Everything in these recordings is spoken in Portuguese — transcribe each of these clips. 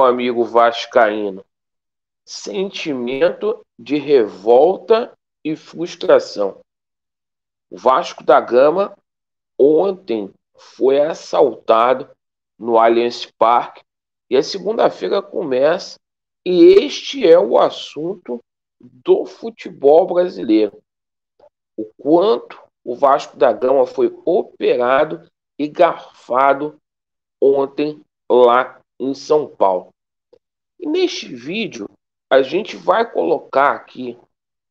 amigo vascaíno, sentimento de revolta e frustração. O Vasco da Gama ontem foi assaltado no Allianz Parque e a segunda-feira começa e este é o assunto do futebol brasileiro. O quanto o Vasco da Gama foi operado e garfado ontem lá em São Paulo. E neste vídeo a gente vai colocar aqui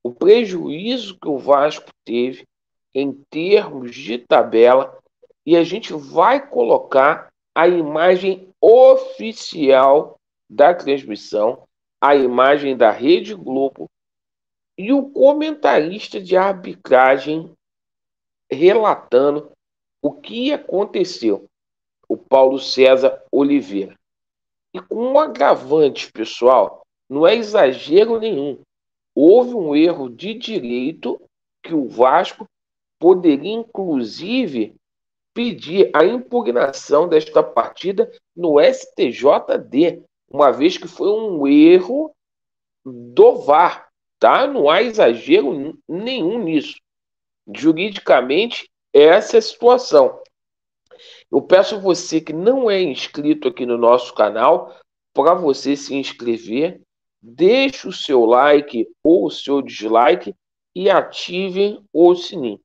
o prejuízo que o Vasco teve em termos de tabela e a gente vai colocar a imagem oficial da transmissão, a imagem da Rede Globo e o comentarista de arbitragem relatando o que aconteceu, o Paulo César Oliveira. E com um agravante, pessoal, não é exagero nenhum. Houve um erro de direito que o Vasco poderia, inclusive, pedir a impugnação desta partida no STJD, uma vez que foi um erro do VAR, tá? Não há exagero nenhum nisso. Juridicamente, essa é a situação. Eu peço a você que não é inscrito aqui no nosso canal, para você se inscrever, deixe o seu like ou o seu dislike e ativem o sininho.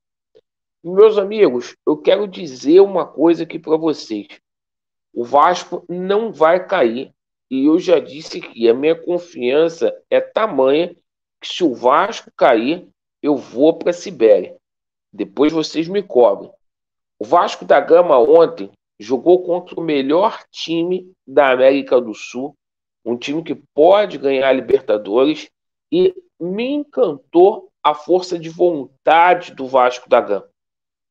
Meus amigos, eu quero dizer uma coisa aqui para vocês. O Vasco não vai cair. E eu já disse que a minha confiança é tamanha que se o Vasco cair, eu vou para a Sibéria. Depois vocês me cobrem. O Vasco da Gama ontem jogou contra o melhor time da América do Sul, um time que pode ganhar a Libertadores, e me encantou a força de vontade do Vasco da Gama.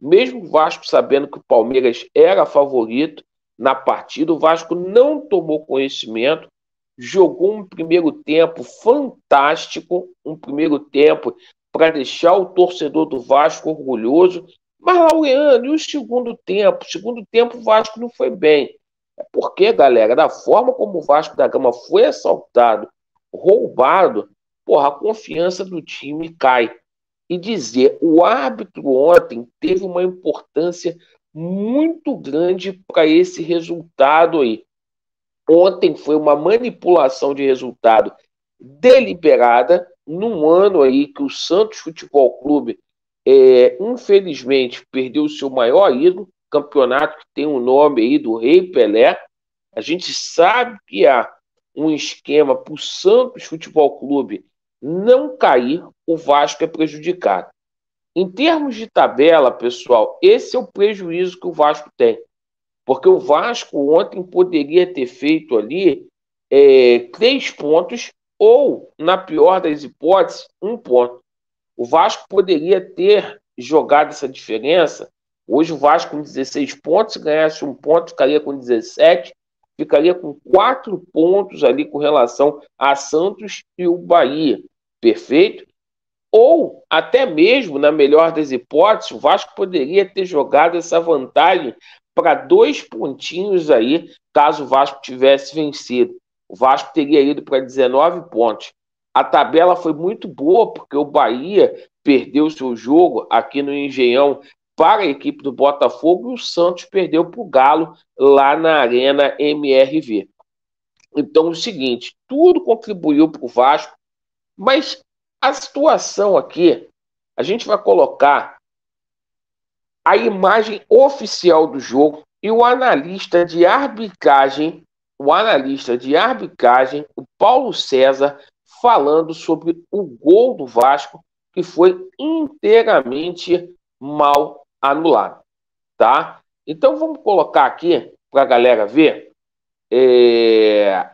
Mesmo o Vasco sabendo que o Palmeiras era favorito na partida, o Vasco não tomou conhecimento, jogou um primeiro tempo fantástico, um primeiro tempo para deixar o torcedor do Vasco orgulhoso. Mas, Laureano, e o segundo tempo? O segundo tempo o Vasco não foi bem. É porque, galera, da forma como o Vasco da Gama foi assaltado, roubado, porra, a confiança do time cai. E dizer, o árbitro ontem teve uma importância muito grande para esse resultado aí. Ontem foi uma manipulação de resultado deliberada, num ano aí que o Santos Futebol Clube, infelizmente, perdeu o seu maior ídolo, campeonato que tem o nome aí do Rei Pelé. A gente sabe que há um esquema para o Santos Futebol Clube não cair, o Vasco é prejudicado. Em termos de tabela, pessoal, esse é o prejuízo que o Vasco tem. Porque o Vasco ontem poderia ter feito ali 3 pontos ou, na pior das hipóteses, 1 ponto. O Vasco poderia ter jogado essa diferença. Hoje o Vasco com 16 pontos, se ganhasse 1 ponto, ficaria com 17, ficaria com 4 pontos ali com relação a Santos e o Bahia. Perfeito? Ou, até mesmo, na melhor das hipóteses, o Vasco poderia ter jogado essa vantagem para 2 pontinhos aí, caso o Vasco tivesse vencido. O Vasco teria ido para 19 pontos. A tabela foi muito boa, porque o Bahia perdeu seu jogo aqui no Engenhão para a equipe do Botafogo e o Santos perdeu para o Galo lá na Arena MRV. Então, é o seguinte, tudo contribuiu para o Vasco, mas a situação aqui, a gente vai colocar a imagem oficial do jogo e o analista de arbitragem, o Paulo César, falando sobre o gol do Vasco, que foi inteiramente mal anulado, tá? Então vamos colocar aqui para a galera ver.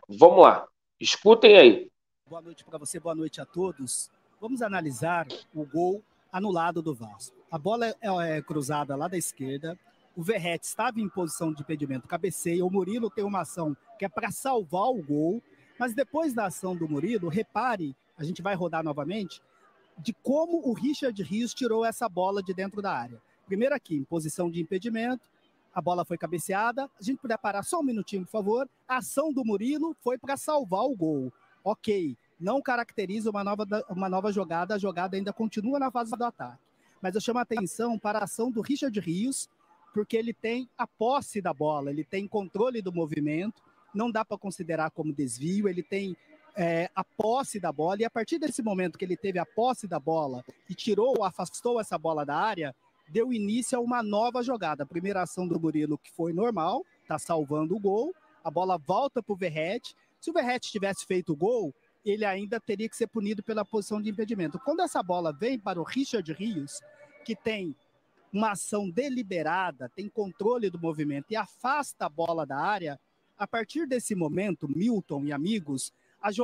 Vamos lá, escutem aí. Boa noite para você, boa noite a todos. Vamos analisar o gol anulado do Vasco. A bola é cruzada lá da esquerda, o Verratti estava em posição de impedimento, cabeceia, o Murilo tem uma ação que é para salvar o gol, mas depois da ação do Murilo, repare, a gente vai rodar novamente, de como o Richard Rios tirou essa bola de dentro da área. Primeiro aqui, em posição de impedimento, a bola foi cabeceada. A gente puder parar só um minutinho, por favor. A ação do Murilo foi para salvar o gol. Ok, não caracteriza uma nova jogada, a jogada ainda continua na fase do ataque. Mas eu chamo a atenção para a ação do Richard Rios, porque ele tem a posse da bola, ele tem controle do movimento, não dá para considerar como desvio, ele tem a posse da bola, e a partir desse momento que ele teve a posse da bola e afastou essa bola da área, deu início a uma nova jogada. A primeira ação do Murilo, que foi normal, está salvando o gol, a bola volta para o Verratti. Se o Verratti tivesse feito o gol, ele ainda teria que ser punido pela posição de impedimento. Quando essa bola vem para o Richard Rios, que tem uma ação deliberada, tem controle do movimento e afasta a bola da área, a partir desse momento, Milton e amigos,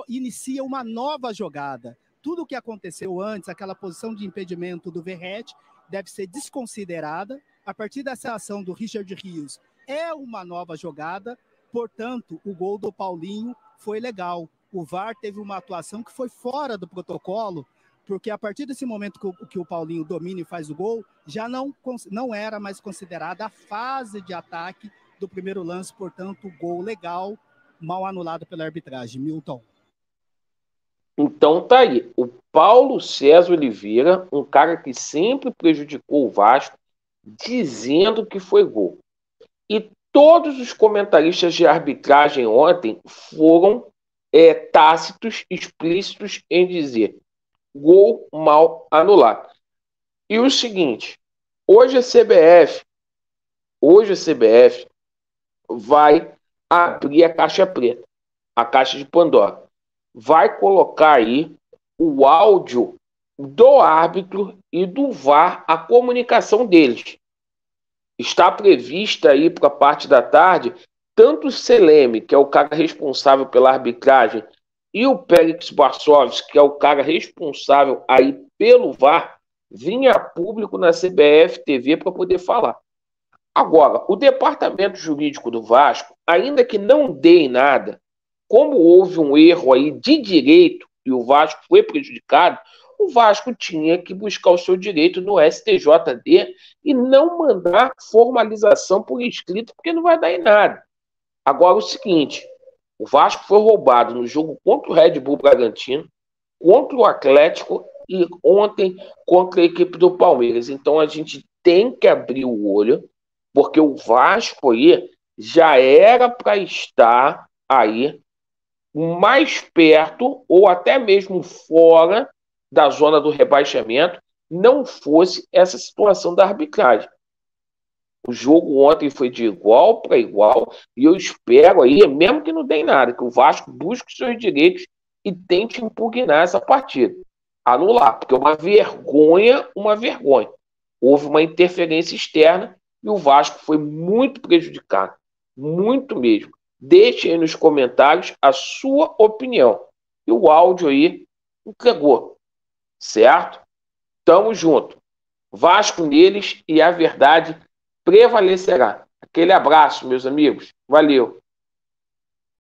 inicia uma nova jogada. Tudo o que aconteceu antes, aquela posição de impedimento do Verratti, deve ser desconsiderada. A partir dessa ação do Richard Rios, é uma nova jogada, portanto, o gol do Paulinho foi legal. O VAR teve uma atuação que foi fora do protocolo, porque a partir desse momento que o Paulinho domina e faz o gol, já não era mais considerada a fase de ataque do primeiro lance, portanto, gol legal, mal anulado pela arbitragem. Milton. Então tá aí, o Paulo César Oliveira, um cara que sempre prejudicou o Vasco, dizendo que foi gol. E todos os comentaristas de arbitragem ontem foram tácitos, explícitos em dizer gol mal anulado. E o seguinte, hoje a CBF vai abrir a caixa preta, a caixa de Pandora. Vai colocar aí o áudio do árbitro e do VAR, a comunicação deles. Está prevista aí para a parte da tarde, tanto o Seleme, que é o cara responsável pela arbitragem, e o Périx Barçovski, que é o cara responsável aí pelo VAR, vinha a público na CBF TV para poder falar. Agora, o departamento jurídico do Vasco, ainda que não dê em nada, como houve um erro aí de direito e o Vasco foi prejudicado, o Vasco tinha que buscar o seu direito no STJD e não mandar formalização por escrito, porque não vai dar em nada. Agora, o seguinte, o Vasco foi roubado no jogo contra o Red Bull Bragantino, contra o Atlético e ontem contra a equipe do Palmeiras. Então, a gente tem que abrir o olho, porque o Vasco aí já era para estar aí mais perto ou até mesmo fora da zona do rebaixamento, não fosse essa situação da arbitragem. O jogo ontem foi de igual para igual e eu espero aí, mesmo que não dê nada, que o Vasco busque os seus direitos e tente impugnar essa partida. Anular, porque é uma vergonha. Houve uma interferência externa e o Vasco foi muito prejudicado, muito mesmo. Deixe aí nos comentários a sua opinião. E o áudio aí entregou, certo? Tamo junto. Vasco neles e a verdade prevalecerá. Aquele abraço, meus amigos. Valeu.